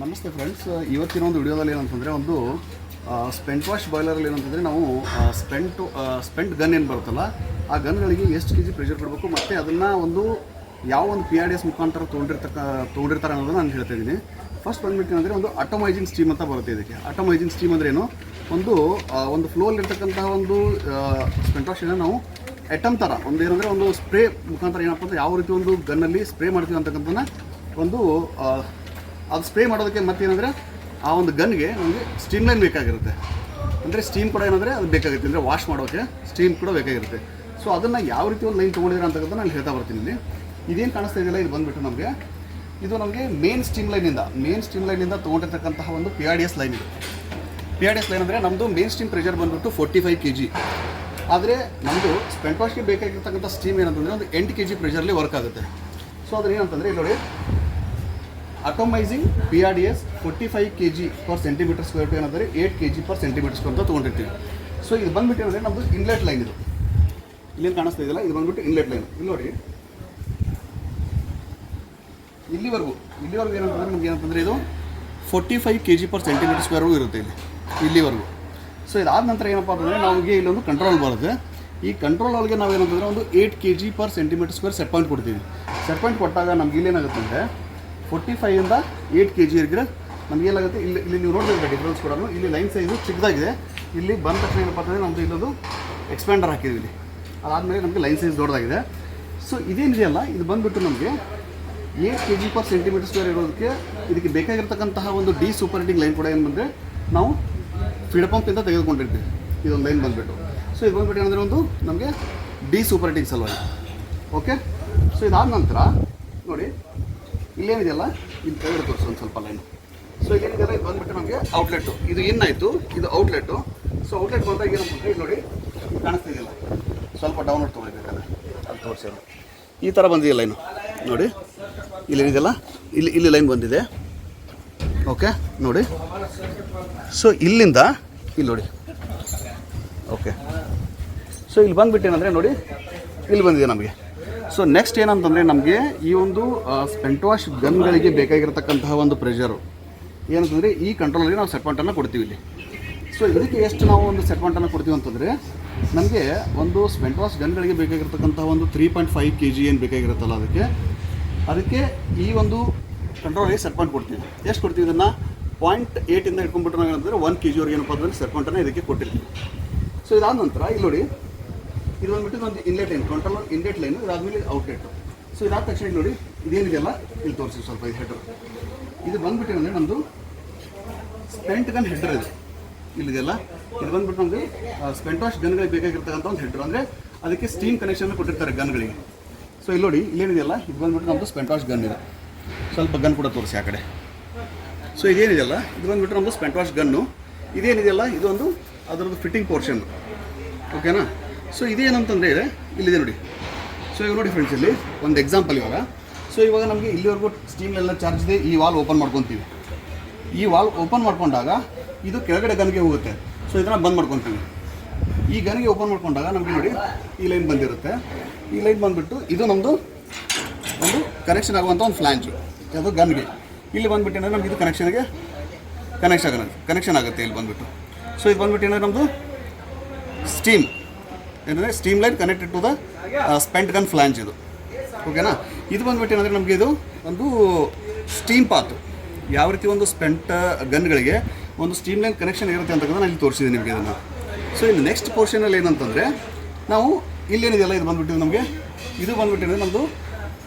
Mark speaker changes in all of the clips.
Speaker 1: ನಮಸ್ತೆ ಫ್ರೆಂಡ್ಸ್. ಇವತ್ತಿನ ಒಂದು ವಿಡಿಯೋದಲ್ಲಿ ಏನಂತಂದರೆ ಒಂದು ಸ್ಪೆಂಟ್ ವಾಶ್ ಬಾಯ್ಲರಲ್ಲಿ ಏನಂತಂದರೆ ನಾವು ಸ್ಪೆಂಟ್ ಗನ್ ಏನು ಬರುತ್ತಲ್ಲ ಆ ಗನ್ಗಳಿಗೆ ಎಷ್ಟು ಕೆ ಜಿ ಪ್ರೆಷರ್ ಕೊಡಬೇಕು ಮತ್ತು ಅದನ್ನು ಒಂದು ಯಾವ ಒಂದು PRDS ಮುಖಾಂತರ ತೊಗೊಂಡಿರ್ತಾರೆ ಅನ್ನೋದನ್ನು ನಾನು ಹೇಳ್ತಾ ಇದ್ದೀನಿ. ಫಸ್ಟ್ ಬಂದ್ಬಿಟ್ಟು ಅಂದರೆ ಒಂದು ಅಟೋಮೈಸಿಂಗ್ ಸ್ಟೀಮ್ ಅಂತ ಬರುತ್ತೆ. ಇದಕ್ಕೆ ಅಟೋಮೈಸಿಂಗ್ ಸ್ಟೀಮ್ ಅಂದ್ರೇನು, ಒಂದು ಫ್ಲೋಲ್ಲಿರ್ತಕ್ಕಂತಹ ಒಂದು ಸ್ಪೆಂಟ್ ವಾಶನ್ನು ನಾವು ಎಟಮ್ ಥರ ಒಂದು ಏನಂದರೆ ಒಂದು ಸ್ಪ್ರೇ ಮುಖಾಂತರ ಏನಪ್ಪ ಅಂದರೆ ಯಾವ ರೀತಿ ಒಂದು ಗನ್ನಲ್ಲಿ ಸ್ಪ್ರೇ ಮಾಡ್ತೀವಿ ಅಂತಕ್ಕಂಥದ್ದನ್ನ ಒಂದು ಅದು ಸ್ಪ್ರೇ ಮಾಡೋದಕ್ಕೆ ಮತ್ತೇನಂದರೆ ಆ ಒಂದು ಗನ್ಗೆ ನಮಗೆ ಸ್ಟೀಮ್ ಲೈನ್ ಬೇಕಾಗಿರುತ್ತೆ. ಅಂದರೆ ಸ್ಟೀಮ್ ಕೂಡ ಏನಂದರೆ ಅದು ಬೇಕಾಗುತ್ತೆ, ಅಂದರೆ ವಾಶ್ ಮಾಡೋಕ್ಕೆ ಸ್ಟೀಮ್ ಕೂಡ ಬೇಕಾಗಿರುತ್ತೆ. ಸೊ ಅದನ್ನು ಯಾವ ರೀತಿ ಒಂದು ಲೈನ್ ತೊಗೊಂಡಿದ್ರೆ ಅಂತಕ್ಕಂಥ ನಾನು ಹೇಳ್ತಾ ಬರ್ತೀನಿ. ಇಲ್ಲಿ ಇದೇನು ಕಾಣಿಸ್ತಾ ಇದೆಯಲ್ಲ, ಇದು ಬಂದುಬಿಟ್ಟು ನಮಗೆ ಮೇನ್ ಸ್ಟೀಮ್ ಲೈನಿಂದ ತೊಗೊಂಡಿರ್ತಕ್ಕಂತಹ ಒಂದು PRDS ಲೈನ್ ಇದೆ. PRDS ಲೈನ್ ಅಂದರೆ ನಮ್ಮದು ಮೇನ್ ಸ್ಟೀಮ್ ಪ್ರೆಷರ್ ಬಂದುಬಿಟ್ಟು 45 kg. ಆದರೆ ನಮ್ಮದು ಸ್ಪೆಂಟ್ ವಾಶ್ಗೆ ಬೇಕಾಗಿರ್ತಕ್ಕಂಥ ಸ್ಟೀಮ್ ಏನಂತಂದರೆ ಒಂದು 8 kg ಪ್ರೆಷರ್ಲಿ ವರ್ಕ್ ಆಗುತ್ತೆ. ಸೊ ಅದ್ರ ಏನಂತಂದರೆ ಇಲ್ಲಿ ನೋಡಿ, ಅಟೋಮೈಸಿಂಗ್ PRDS 45 kg per centimeter square ಏನಂದರೆ 8 kg per centimeter square ಅಂತ ತೊಗೊಂಡಿರ್ತೀವಿ. ಸೊ ಇದು ಬಂದುಬಿಟ್ಟು ಏನಂದರೆ ನಮ್ಮದು ಇನ್ಲೆಟ್ ಲೈನ್. ಇದು ಇಲ್ಲೇನು ಕಾಣಿಸ್ತಾ ಇದೆಯಲ್ಲ, ಇದು ಬಂದುಬಿಟ್ಟು ಇನ್ಲೆಟ್ ಲೈನ್. ಇಲ್ಲಿ ನೋಡಿ, ಇಲ್ಲಿವರೆಗೂ ಏನಂತಂದರೆ ನಮ್ಗೆ ಏನಂತಂದರೆ ಇದು 45 kg per centimeter square ಇರುತ್ತೆ ಇಲ್ಲಿವರೆಗೂ. ಸೊ ಇದಾದ ನಂತರ ಏನಪ್ಪ ಅಂತಂದರೆ ನಮಗೆ ಇಲ್ಲೊಂದು ಕಂಟ್ರೋಲ್ ಬರುತ್ತೆ. ಈ ಕಂಟ್ರೋಲ್ ಒಳಗೆ ನಾವು ಏನಂತಂದರೆ ಒಂದು 8 kg per centimeter square set point ಕೊಡ್ತೀವಿ. ಸೆಟ್ ಪಾಯಿಂಟ್ ಕೊಟ್ಟಾಗ ನಮ್ಗೆ ಇಲ್ಲೇನಾಗುತ್ತೆ ಅಂದರೆ 45ಇಂದ 8 kg ಇದ್ರೆ ನಮ್ಗೆ ಏನಾಗುತ್ತೆ, ಇಲ್ಲಿ ನೀವು ನೋಡಿದ್ರೆ ಡಿಫ್ರೆನ್ಸ್ ಕೂಡ ಇಲ್ಲಿ ಲೈನ್ ಸೈಜು ಚಿಕ್ಕದಾಗಿದೆ. ಇಲ್ಲಿ ಬಂದ ತಕ್ಷಣ ಏನಪ್ಪ ಅಂತಂದರೆ ನಮ್ಮದು ಇಲ್ಲೊಂದು ಎಕ್ಸ್ಪ್ಯಾಂಡರ್ ಹಾಕಿದ್ವಿ. ಇಲ್ಲಿ ಅದಾದಮೇಲೆ ನಮಗೆ ಲೈನ್ ಸೈಜ್ ದೊಡ್ಡದಾಗಿದೆ. ಸೊ ಇದೇನಿದೆಯಲ್ಲ, ಇದು ಬಂದುಬಿಟ್ಟು ನಮಗೆ 8 kg per centimeter square ಇರೋದಕ್ಕೆ ಇದಕ್ಕೆ ಬೇಕಾಗಿರ್ತಕ್ಕಂತಹ ಒಂದು ಡಿ ಸೂಪರೇಟಿಂಗ್ ಲೈನ್ ಕೂಡ ಏನು ಬಂದರೆ ನಾವು ಫೀಡ್ ಪಂಪಿಂದ ತೆಗೆದುಕೊಂಡಿರ್ತೀವಿ. ಇದೊಂದು ಲೈನ್ ಬಂದುಬಿಟ್ಟು. ಸೊ ಇದು ಬಂದುಬಿಟ್ಟು ಏನಂದರೆ ಒಂದು ನಮಗೆ ಡಿ ಸೂಪರೇಟಿಂಗ್ ಸಲುವಾಗಿ. ಓಕೆ. ಸೊ ಇದಾದ ನಂತರ ನೋಡಿ, ಇಲ್ಲೇನಿದೆಯಲ್ಲ, ಇಲ್ಲಿ ತೆಗೆದು ತೋರಿಸು ಒಂದು ಸ್ವಲ್ಪ ಲೈನ್. ಸೊ ಇಲ್ಲೇನಿದೆಯಲ್ಲ, ಇದು ಬಂದುಬಿಟ್ಟು ನಮಗೆ ಔಟ್ಲೆಟು. ಇದು ಇನ್ನಾಯಿತು, ಇದು ಔಟ್ಲೆಟು. ಸೊ ಔಟ್ಲೆಟ್ ಬಂದಾಗ ಏನಂತಂದರೆ ಇಲ್ಲಿ ನೋಡಿ, ಕಾಣಿಸ್ತಿದೆಯಲ್ಲ, ಸ್ವಲ್ಪ ಡೌನ್ಲೋಡ್ ತೊಗೊಳ್ಬೇಕಾದ್ರೆ ಅದು ತೋರಿಸೋದು ಈ ಥರ ಬಂದಿದೆ ಲೈನು. ನೋಡಿ ಇಲ್ಲೇನಿದೆಯಲ್ಲ, ಇಲ್ಲಿ ಲೈನ್ ಬಂದಿದೆ. ಓಕೆ ನೋಡಿ. ಸೊ ಇಲ್ಲಿಂದ ಇಲ್ಲಿ ನೋಡಿ. ಓಕೆ. ಸೊ ಇಲ್ಲಿ ಬಂದುಬಿಟ್ಟು ಏನಂದರೆ ನೋಡಿ, ಇಲ್ಲಿ ಬಂದಿದೆ ನಮಗೆ. ಸೊ ನೆಕ್ಸ್ಟ್ ಏನಂತಂದರೆ ನಮಗೆ ಈ ಒಂದು ಸ್ಪೆಂಟ್ ವಾಶ್ ಗನ್ಗಳಿಗೆ ಬೇಕಾಗಿರ್ತಕ್ಕಂತಹ ಒಂದು ಪ್ರೆಷರು ಏನಂತಂದರೆ ಈ ಕಂಟ್ರೋಲಲ್ಲಿ ನಾವು ಸೆಟ್ ಪಾಯಿಂಟನ್ನು ಕೊಡ್ತೀವಿ ಇಲ್ಲಿ. ಸೊ ಇದಕ್ಕೆ ಎಷ್ಟು ನಾವು ಒಂದು ಸೆಟ್ ಪಾಯಿಂಟನ್ನು ಕೊಡ್ತೀವಿ ಅಂತಂದರೆ ನಮಗೆ ಒಂದು ಸ್ಪೆಂಟ್ ವಾಶ್ ಗನ್ಗಳಿಗೆ ಬೇಕಾಗಿರ್ತಕ್ಕಂತಹ ಒಂದು 3.5 kg ಏನು ಬೇಕಾಗಿರುತ್ತಲ್ಲ ಅದಕ್ಕೆ ಈ ಒಂದು ಕಂಟ್ರೋಲಿಗೆ ಸೆಟ್ ಪಾಯಿಂಟ್ ಕೊಡ್ತೀವಿ. ಎಷ್ಟು ಕೊಡ್ತೀವಿ, ಇದನ್ನು 0.8ಇಂದ ಇಟ್ಕೊಂಡ್ಬಿಟ್ಟು ನಾವು ಏನಂತಂದರೆ 1 kg ವರೆಗೆ ಏನಪ್ಪ ಅಂದರೆ ಸೆಟ್ ಪಾಯಿಂಟನ್ನು ಇದಕ್ಕೆ ಕೊಟ್ಟಿರ್ತೀವಿ. ಸೊ ಇದಾದ ನಂತರ ಇಲ್ಲಿ ನೋಡಿ, ಇದು ಬಂದುಬಿಟ್ಟು ಒಂದು inlet line, control inlet line. ಇದಾದಮೇಲೆ ಔಟ್ಲೆಟು. ಸೊ ಇದಾದ ತಕ್ಷಣ ಇಲ್ಲಿ ನೋಡಿ, ಇದೇನಿದೆಯಲ್ಲ ಇಲ್ಲಿ ತೋರಿಸಿ ಸ್ವಲ್ಪ. ಇದು ಹೆಡ್ರು, ಇದು ಬಂದುಬಿಟ್ಟು ಅಂದರೆ ನಮ್ಮದು ಸ್ಪೆಂಟ್ ಗನ್ ಹೆಡ್ರ್. ಇಲ್ಲಿದೆಯಲ್ಲ, ಇದು ಬಂದುಬಿಟ್ಟು ನಮಗೆ ಸ್ಪೆಂಟ್ ವಾಶ್ ಗನ್ಗಳಿಗೆ ಬೇಕಾಗಿರ್ತಕ್ಕಂಥ ಒಂದು ಹೆಡ್ರು. ಅಂದರೆ ಅದಕ್ಕೆ ಸ್ಟೀಮ್ ಕನೆಕ್ಷನ್ ಕೊಟ್ಟಿರ್ತಾರೆ ಗನ್ಗಳಿಗೆ. ಸೊ ಇಲ್ಲಿ ನೋಡಿ, ಇಲ್ಲೇನಿದೆಯಲ್ಲ, ಇದು ಬಂದುಬಿಟ್ಟು ನಮ್ಮದು ಸ್ಪೆಂಟ್ ವಾಶ್ ಗನ್ ಇದೆ. ಸ್ವಲ್ಪ ಗನ್ ಕೂಡ ತೋರಿಸಿ ಆ ಕಡೆ. ಸೊ ಇದೇನಿದೆಯಲ್ಲ, ಇದು ಬಂದುಬಿಟ್ಟು ನಮ್ಮದು ಸ್ಪೆಂಟ್ ವಾಶ್ ಗನ್ನು. ಇದೇನಿದೆಯಲ್ಲ, ಇದೊಂದು ಅದರದ್ದು ಫಿಟ್ಟಿಂಗ್ ಪೋರ್ಷನ್. ಓಕೆನಾ. ಸೊ ಇದೇನಂತಂದರೆ ಇಲ್ಲಿದೆ ನೋಡಿ. ಸೊ ಇವಾಗ ನೋಡಿ ಫ್ರೆಂಡ್ಸ್, ಇಲ್ಲಿ ಒಂದು ಎಕ್ಸಾಂಪಲ್ ಇವಾಗ. ಸೊ ಇವಾಗ ನಮಗೆ ಇಲ್ಲಿವರೆಗೂ ಸ್ಟೀಮ್ಲೆಲ್ಲ ಚಾರ್ಜ್ ಇದೆ. ಈ ವಾಲ್ ಓಪನ್ ಮಾಡ್ಕೊತೀವಿ. ಈ ವಾಲ್ ಓಪನ್ ಮಾಡ್ಕೊಂಡಾಗ ಇದು ಕೆಳಗಡೆ ಗನ್ಗೆ ಹೋಗುತ್ತೆ. ಸೊ ಇದನ್ನು ಬಂದ್ ಮಾಡ್ಕೊತೀವಿ. ಈ ಗನ್ಗೆ ಓಪನ್ ಮಾಡ್ಕೊಂಡಾಗ ನಮಗೆ ನೋಡಿ ಈ ಲೈನ್ ಬಂದಿರುತ್ತೆ. ಈ ಲೈನ್ ಬಂದುಬಿಟ್ಟು ಇದು ನಮ್ಮದು ಒಂದು ಕನೆಕ್ಷನ್ ಆಗುವಂಥ ಒಂದು ಫ್ಲ್ಯಾಂಜು, ಅದು ಗನ್ಗೆ. ಇಲ್ಲಿ ಬಂದುಬಿಟ್ಟು ಏನಂದರೆ ನಮ್ಗೆ ಇದು ಕನೆಕ್ಷನ್ ಆಗುತ್ತೆ ಇಲ್ಲಿ ಬಂದುಬಿಟ್ಟು. ಸೊ ಇದು ಬಂದುಬಿಟ್ಟು ಏನಂದರೆ ನಮ್ಮದು steam line connected to the spent gun flange ಇದು. ಓಕೆನಾ. ಇದು ಬಂದುಬಿಟ್ಟು ಏನಂದರೆ ನಮಗೆ ಇದು ಒಂದು ಸ್ಟೀಮ್ ಪಾತ್. ಯಾವ ರೀತಿ ಒಂದು ಸ್ಪೆಂಟ್ ಗನ್ಗಳಿಗೆ ಒಂದು ಸ್ಟೀಮ್ ಲೈನ್ ಕನೆಕ್ಷನ್ ಇರುತ್ತೆ ಅಂತಕ್ಕಂಥ ನಾನು ಇಲ್ಲಿ ತೋರಿಸಿದ್ದೀನಿ ನಿಮಗೆ ಇದನ್ನು. ಸೊ ಇನ್ನು ನೆಕ್ಸ್ಟ್ ಪೋರ್ಷನಲ್ಲಿ ಏನಂತಂದರೆ ನಾವು ಇಲ್ಲೇನಿದೆಯಲ್ಲ, ಇದು ಬಂದುಬಿಟ್ಟು ನಮಗೆ ಇದು ಬಂದುಬಿಟ್ಟು ಏನಂದರೆ ನಮ್ಮದು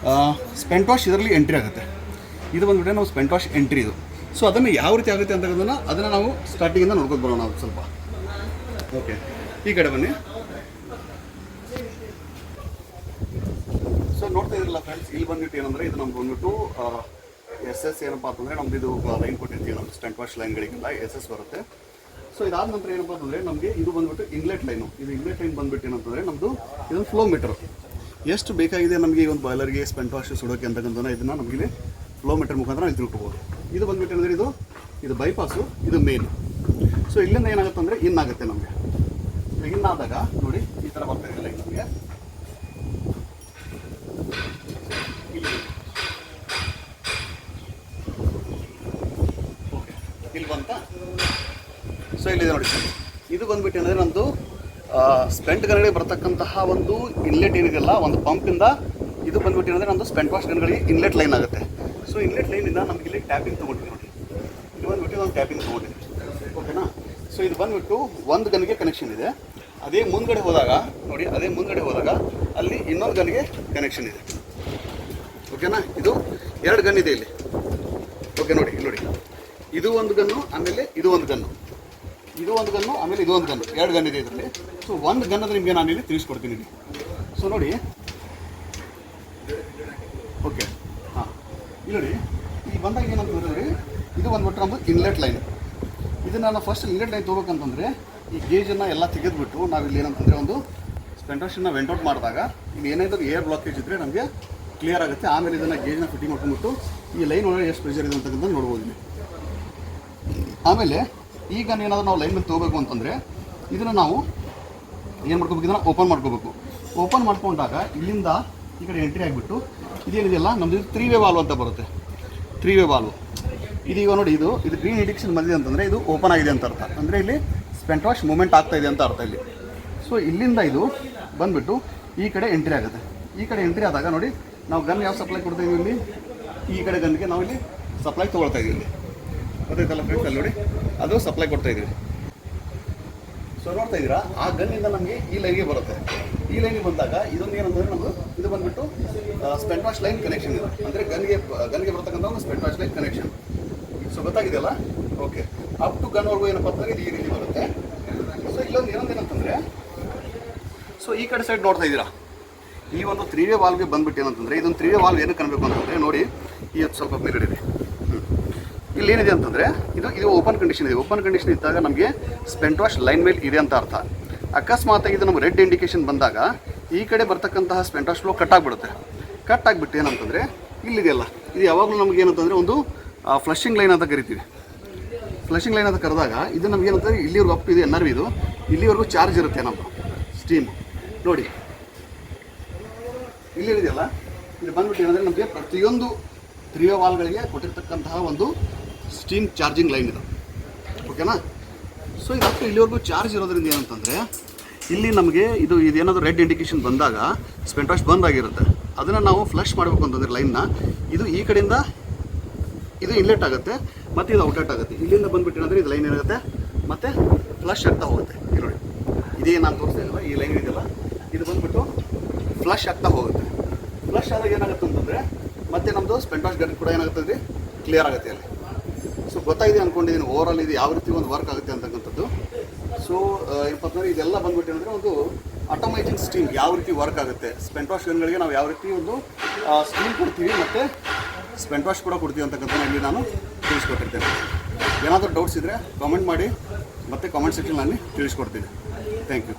Speaker 1: ಸ್ಪೆಂಟ್ ವಾಶ್ ಇದರಲ್ಲಿ ಎಂಟ್ರಿ ಆಗುತ್ತೆ. ಇದು ಬಂದುಬಿಟ್ಟೆ ನಾವು ಸ್ಪೆಂಟ್ ವಾಶ್ ಎಂಟ್ರಿ ಇದು. ಸೊ ಅದನ್ನು ಯಾವ ರೀತಿ ಆಗುತ್ತೆ ಅದನ್ನು ನಾವು ಸ್ಟಾರ್ಟಿಂಗಿಂದ ನೋಡ್ಕೊಂಡು ಬರೋಣ ಅದು ಸ್ವಲ್ಪ. ಓಕೆ, ಈ ಕಡೆ ಬನ್ನಿ. ಸೊ ನೋಡ್ತಾ ಇದ್ರಲ್ಲ ಫ್ರೆಂಡ್ಸ್, ಇಲ್ಲಿ ಬಂದುಬಿಟ್ಟು ಏನಂದರೆ ಇದು ನಮ್ಗೆ ಬಂದುಬಿಟ್ಟು SS ಏನಪ್ಪ ಅಂತಂದರೆ ನಮ್ದು ಇದು ಲೈನ್ ಕೊಟ್ಟಿರ್ತೀವಿ. ನಮ್ಮ ಸ್ಪೆಂಟ್ ವಾಶ್ ಲೈನ್ಗಳಿಗೆಲ್ಲ SS ಬರುತ್ತೆ. ಸೊ ಇದಾದ ನಂತರ ಏನಪ್ಪ ಅಂತಂದರೆ ನಮಗೆ ಇದು ಬಂದುಬಿಟ್ಟು ಇನ್ಲೆಟ್ ಲೈನು. ಇದು ಇನ್ಲೆಟ್ ಲೈನ್ ಬಂದುಬಿಟ್ಟು ಏನಂತಂದರೆ ನಮ್ಮದು ಇದೊಂದು ಫ್ಲೋ ಮೀಟರ್. ಎಷ್ಟು ಬೇಕಾಗಿದೆ ನಮಗೆ ಈ ಒಂದು ಬಾಯ್ಲರ್ಗೆ ಸ್ಪೆಂಟ್ ವಾಶ್ ಸುಡೋಕ್ಕೆ ಅಂತಕ್ಕಂಥ ಇದನ್ನು ನಮಗೆ ಫ್ಲೋ ಮೀಟರ್ ಮುಖಾಂತರ ನಾವು ತಿಳ್ಕೊಬೋದು. ಇದು ಬಂದುಬಿಟ್ಟು ಏನಂದರೆ ಇದು ಬೈಪಾಸು, ಇದು ಮೇನ್. ಸೊ ಇಲ್ಲಿಂದ ಏನಾಗುತ್ತೆ ಅಂದರೆ ಇನ್ನಾಗುತ್ತೆ ನಮಗೆ. ಇನ್ನಾದಾಗ ನೋಡಿ ಈ ಥರ ಬರ್ತಾ ಇದೆ ಲೈನ್ ನಮಗೆ. ಇಲ್ಲಿ ಬಂತ. ಸೊ ಇಲ್ಲಿದೆ ನೋಡಿ, ಇದು ಬಂದ್ಬಿಟ್ಟು ಏನಂದರೆ ನಮ್ಮದು ಸ್ಪೆಂಟ್ ಗನ್ಗಳಿಗೆ ಬರ್ತಕ್ಕಂತಹ ಒಂದು ಇನ್ಲೆಟ್ ಏನಿದೆಯಲ್ಲ, ಒಂದು ಪಂಪಿಂದ ಇದು ಬಂದ್ಬಿಟ್ಟು ಏನಂದರೆ ನಮ್ಮದು ಸ್ಪೆಂಟ್ ವಾಶ್ ಗನ್ಗಳಿಗೆ ಇನ್ಲೆಟ್ ಲೈನ್ ಆಗುತ್ತೆ. ಸೊ ಇನ್ಲೆಟ್ ಲೈನಿಂದ ನಮಗೆ ಇಲ್ಲಿ ಟ್ಯಾಪಿಂಗ್ ತೊಗೊಂಡಿದ್ದೀವಿ ನೋಡಿ, ಇದು ಬಂದ್ಬಿಟ್ಟು ಒಂದು ಟ್ಯಾಪಿಂಗ್ ತೊಗೊಂಡಿದ್ದೀವಿ, ಓಕೆನಾ. ಸೊ ಇದು ಬಂದ್ಬಿಟ್ಟು ಒಂದು ಗನ್ಗೆ ಕನೆಕ್ಷನ್ ಇದೆ. ಅದೇ ಮುಂದ್ಗಡೆ ಹೋದಾಗ ನೋಡಿ, ಅದೇ ಮುಂದ್ಗಡೆ ಹೋದಾಗ ಅಲ್ಲಿ ಇನ್ನೊಂದು ಗನ್ಗೆ ಕನೆಕ್ಷನ್ ಇದೆ, ಓಕೆನಾ. ಇದು 2 ಗನ್ ಇದೆ ಇಲ್ಲಿ, ಓಕೆ. ನೋಡಿ ಇಲ್ಲಿ ನೋಡಿ, ಇದು ಒಂದು ಗನ್ನು, ಆಮೇಲೆ ಇದು ಒಂದು ಗನ್ನು, ಇದು ಒಂದು ಗನ್ನು, ಆಮೇಲೆ ಇದು ಒಂದು ಗನ್ನು, 2 ಗನ್ ಇದೆ ಇದರಲ್ಲಿ. ಸೊ ಒಂದು ಗನ್ ಅಂದರೆ ನಿಮಗೆ ನಾನು ಇಲ್ಲಿ ತಿಳಿಸ್ಕೊಡ್ತೀನಿ ಇಲ್ಲಿ. ಸೊ ನೋಡಿ, ಓಕೆ, ಹಾಂ, ಇಲ್ಲಿ ನೋಡಿ, ಈಗ ಬಂದಾಗ ಏನಂತ ಹೇಳಿದ್ರೆ ಇದು ಬಂದ್ಬಿಟ್ಟು ನಮ್ಮದು ಇನ್ಲೆಟ್ ಲೈನ್. ಇದನ್ನು ನಾವು ಫಸ್ಟ್ ಇನ್ಲೆಟ್ ಲೈನ್ ತೊಗೋಬೇಕಂತಂದರೆ ಈ ಗೇಜನ್ನು ಎಲ್ಲ ತೆಗೆದುಬಿಟ್ಟು ನಾವು ಇಲ್ಲಿ ಏನಂತಂದರೆ ಒಂದು ಸ್ಪೆಂಟ್ ವಾಶನ್ನು ವೆಂಟೌಟ್ ಮಾಡಿದಾಗ ಇಲ್ಲಿ ಏನಾದರೂ ಏರ್ ಬ್ಲಾಕೇಜ್ ಇದ್ದರೆ ನಮಗೆ ಕ್ಲಿಯರ್ ಆಗುತ್ತೆ. ಆಮೇಲೆ ಇದನ್ನು ಗೇಜ್ನ ಫಿಟ್ಟಿಂಗ್ ಮಾಡ್ಕೊಂಡ್ಬಿಟ್ಟು ಈ ಲೈನ್ ಒಳಗೆ ಎಷ್ಟು ಪ್ರೆಷರ್ ಇದೆ ಅಂತಕ್ಕಂಥ ನೋಡ್ಬೋದು ಇಲ್ಲಿ. ಆಮೇಲೆ ಈಗ ಏನಾದರೂ ನಾವು ಲೈನ್ ಮೇಲೆ ತೊಗೋಬೇಕು ಅಂತಂದರೆ ಇದನ್ನು ನಾವು ಏನು ಮಾಡ್ಕೋಬೇಕು, ಇದನ್ನು ಓಪನ್ ಮಾಡ್ಕೋಬೇಕು. ಓಪನ್ ಮಾಡ್ಕೊಂಡಾಗ ಇಲ್ಲಿಂದ ಈ ಕಡೆ ಎಂಟ್ರಿ ಆಗಿಬಿಟ್ಟು ಇದೇನಿದೆಯಲ್ಲ ನಮ್ಮದು 3 ವೇ ವಾಲ್ವ್ ಅಂತ ಬರುತ್ತೆ, 3 ವೇ ವಾಲ್ವ್. ಇದೀಗ ನೋಡಿ, ಇದು ಗ್ರೀನ್ ಇಂಡಿಕೇಶನ್ ಬಂದಿದೆ ಅಂತಂದರೆ ಇದು ಓಪನ್ ಆಗಿದೆ ಅಂತ ಅರ್ಥ, ಅಂದರೆ ಇಲ್ಲಿ ಸ್ಪೆಂಟ್ ವಾಶ್ ಮೂಮೆಂಟ್ ಆಗ್ತಾ ಇದೆ ಅಂತ ಅರ್ಥ ಇಲ್ಲಿ. ಸೊ ಇಲ್ಲಿಂದ ಇದು ಬಂದುಬಿಟ್ಟು ಈ ಕಡೆ ಎಂಟ್ರಿ ಆಗುತ್ತೆ. ಈ ಕಡೆ ಎಂಟ್ರಿ ಆದಾಗ ನೋಡಿ, ನಾವು ಗನ್ ಯಾವ ಸಪ್ಲೈ ಕೊಡ್ತಾ ಇದೀವಿ ಇಲ್ಲಿ, ಈ ಕಡೆ ಗನ್ಗೆ ನಾವು ಇಲ್ಲಿ ಸಪ್ಲೈ ತೊಗೊಳ್ತಾ ಇದೀವಿ ಇಲ್ಲಿ, ಗೊತ್ತಾಯ್ತಲ್ಲ ಫ್ರೆಂಡ್ಸ್, ಅಲ್ಲಿ ನೋಡಿ ಅದು ಸಪ್ಲೈ ಕೊಡ್ತಾ ಇದ್ದೀವಿ. ಸೊ ನೋಡ್ತಾ ಇದ್ದೀರಾ, ಆ ಗನ್ನಿಂದ ನಮಗೆ ಈ ಲೈನ್ಗೆ ಬರುತ್ತೆ. ಈ ಲೈನ್ಗೆ ಬಂದಾಗ ಇದೊಂದು ಏನಂತಂದರೆ ನಮ್ಮದು ಇದು ಬಂದುಬಿಟ್ಟು ಸ್ಪೆಂಟ್ ವಾಶ್ ಲೈನ್ ಕನೆಕ್ಷನ್ ಇದೆ, ಅಂದರೆ ಗನ್ಗೆ ಬರ್ತಕ್ಕಂಥ ಒಂದು spent wash line connection. So ಗೊತ್ತಾಗಿದೆಯಲ್ಲ, ಓಕೆ. ಅಪ್ ಟು ಗನ್ವರೆಗೂ ಏನಪ್ಪ ಅಂತಂದರೆ ಇದು ಈ ರೀತಿ ಬರುತ್ತೆ. ಸೊ ಇಲ್ಲೊಂದು ಏನಂತಂದರೆ, ಸೊ ಈ ಕಡೆ ಸೈಡ್ ನೋಡ್ತಾ ಇದ್ದೀರಾ, ಈ ಒಂದು 3 ವೇ ವಾಲ್ವ್ಗೆ ಬಂದ್ಬಿಟ್ಟು ಏನಂತಂದರೆ ಇದೊಂದು 3 ವೇ ವಾಲ್ವ್ ಏನಕ್ಕೆ ಕಾಣಬೇಕು ಅಂತಂದರೆ ನೋಡಿ, ಈ ಸ್ವಲ್ಪ ಮೇಲ್ಗಡೆ ಇದೆ, ಇಲ್ಲಿ ಏನಿದೆ ಅಂತಂದರೆ ಇದು ಓಪನ್ ಕಂಡೀಷನ್ ಇದೆ. ಓಪನ್ ಕಂಡೀಷನ್ ಇದ್ದಾಗ ನಮಗೆ ಸ್ಪೆಂಟ್ ವಾಶ್ ಲೈನ್ ಮೇಲೆ ಇದೆ ಅಂತ ಅರ್ಥ. ಅಕಸ್ಮಾತಾಗಿ ಇದು ನಮಗೆ ರೆಡ್ ಇಂಡಿಕೇಶನ್ ಬಂದಾಗ ಈ ಕಡೆ ಬರ್ತಕ್ಕಂತಹ ಸ್ಪೆಂಟ್ ವಾಶ್ ಫ್ಲೋ ಕಟ್ ಆಗಿಬಿಡುತ್ತೆ. ಕಟ್ ಆಗಿಬಿಟ್ಟು ಏನಂತಂದರೆ ಇಲ್ಲಿದೆಯಲ್ಲ, ಇದು ಯಾವಾಗಲೂ ನಮಗೆ ಏನಂತಂದರೆ ಒಂದು ಫ್ಲಶಿಂಗ್ ಲೈನ್ ಅಂತ ಕರಿತೀವಿ. ಫ್ಲಶಿಂಗ್ ಲೈನ್ ಅಂತ ಕರೆದಾಗ ಇದು ನಮಗೆ ಏನಂತಂದರೆ ಇಲ್ಲಿವರೆಗೂ ಅಪ್ ಇದೆ NRV, ಇದು ಇಲ್ಲಿವರೆಗೂ ಚಾರ್ಜ್ ಇರುತ್ತೆ ನಮ್ಮದು ಸ್ಟೀಮ್. ನೋಡಿ ಇಲ್ಲಿದೆಯಲ್ಲ, ಇದು ಬಂದ್ಬಿಟ್ಟು ಏನಂದರೆ ನಮಗೆ ಪ್ರತಿಯೊಂದು 3 ವೇ ವಾಲ್ವ್ಗಳಿಗೆ ಕೊಟ್ಟಿರ್ತಕ್ಕಂತಹ ಒಂದು ಸ್ಟೀಮ್ ಚಾರ್ಜಿಂಗ್ ಲೈನ್ ಇದು, ಓಕೆನಾ. ಸೊ ಇದು ಇಲ್ಲಿವರೆಗೂ ಚಾರ್ಜ್ ಇರೋದ್ರಿಂದ ಏನಂತಂದರೆ ಇಲ್ಲಿ ನಮಗೆ ಇದೇನಾದರೂ ರೆಡ್ ಇಂಡಿಕೇಶನ್ ಬಂದಾಗ ಸ್ಪೆಂಟ್ ವಾಶ್ ಬಂದ್ ಆಗಿರುತ್ತೆ. ಅದನ್ನು ನಾವು ಫ್ಲಶ್ ಮಾಡಬೇಕು ಅಂತಂದರೆ ಲೈನ್ನ ಇದು ಈ ಕಡೆಯಿಂದ ಇದು ಇನ್ಲೆಟ್ ಆಗುತ್ತೆ ಮತ್ತು ಇದು ಔಟ್ಲೆಟ್ ಆಗುತ್ತೆ. ಇಲ್ಲಿಂದ ಬಂದ್ಬಿಟ್ಟು ಏನಂದರೆ ಇದು ಲೈನ್ ಏನಾಗುತ್ತೆ ಮತ್ತು ಫ್ಲಶ್ ಆಗ್ತಾ ಹೋಗುತ್ತೆ. ನೋಡಿ ಇದೇ ನಾನು ತೋರಿಸ್ತಾ ಇದ್ದೀವಲ್ಲ, ಈ ಲೈನ್ ಇದೆಯಲ್ಲ, ಇದು ಬಂದ್ಬಿಟ್ಟು ಫ್ಲಶ್ ಆಗ್ತಾ ಹೋಗುತ್ತೆ. ಫ್ಲಶ್ ಆದಾಗ ಏನಾಗುತ್ತೆ ಅಂತಂದರೆ ಮತ್ತೆ ನಮ್ಮದು ಸ್ಪೆಂಟ್ ವಾಶ್ ಗನ್ ಕೂಡ ಏನಾಗುತ್ತೆ ಕ್ಲಿಯರ್ ಆಗುತ್ತೆ ಅಲ್ಲಿ. ಸೊ ಗೊತ್ತಾಗಿದೆ ಅಂದ್ಕೊಂಡಿದ್ದೀನಿ ಓವರಾಲ್ ಇದು ಯಾವ ರೀತಿ ಒಂದು ವರ್ಕ್ ಆಗುತ್ತೆ ಅಂತಕ್ಕಂಥದ್ದು. ಸೊ ಏನಪ್ಪಂದ್ರೆ ಇದೆಲ್ಲ ಬಂದ್ಬಿಟ್ಟು ಏನಂದರೆ ಒಂದು ಆಟೋಮೈಸಿಂಗ್ ಸ್ಟೀಮ್ ಯಾವ ರೀತಿ ವರ್ಕ್ ಆಗುತ್ತೆ, ಸ್ಪೆಂಟ್ ವಾಶ್ ಗನ್ಗಳಿಗೆ ನಾವು ಯಾವ ರೀತಿ ಒಂದು ಸ್ಟೀಮ್ ಕೊಡ್ತೀವಿ ಮತ್ತು ಸ್ಪೆಂಟ್ ವಾಶ್ ಕೂಡ ಕೊಡ್ತೀವಿ ಅಂತಕ್ಕಂಥ ಇಲ್ಲಿ ನಾನು ತಿಳಿಸ್ಕೊಟ್ಟಿರ್ತೇನೆ. ಏನಾದರೂ ಡೌಟ್ಸ್ ಇದ್ದರೆ ಕಾಮೆಂಟ್ ಮಾಡಿ, ಮತ್ತು ಕಾಮೆಂಟ್ ಸೆಕ್ಷನಲ್ಲಿ ತಿಳಿಸ್ಕೊಡ್ತೀನಿ. Thank you.